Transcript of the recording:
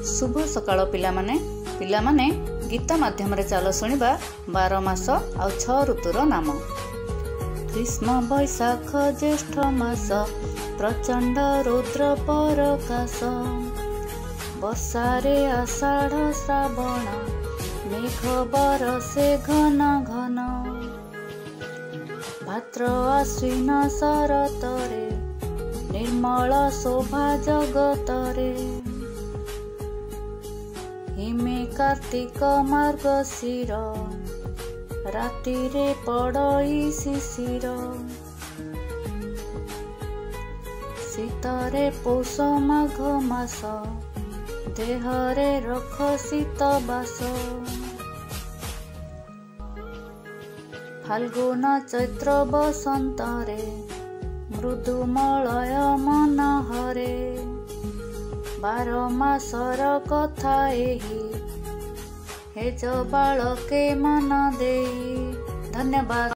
शुभ सकाळ पिलामाने पिलामाने गीत माध्यम चल शुणा 12 मास आ 6 ऋतुर नाम। ग्रीष्म बैशाख ज्येष्ठ मास प्रचंड रुद्र परकाश। वर्षारे आषाढ़ श्रावण मेघ बरसे घन घन। भाद्र आश्विन शरतरे निर्मल शोभा जगतरे। हिमे कार्तिक मार्गशीर रातिरे पड़ई शिशिर। शीतरे पौष माघ मास देहरे रख शीत बास। फाल्गुन चैत्र बसंतरे मृदुमलय मन हरे। 12 मासर कथा एही हेज बालके मन देई। धन्यवाद।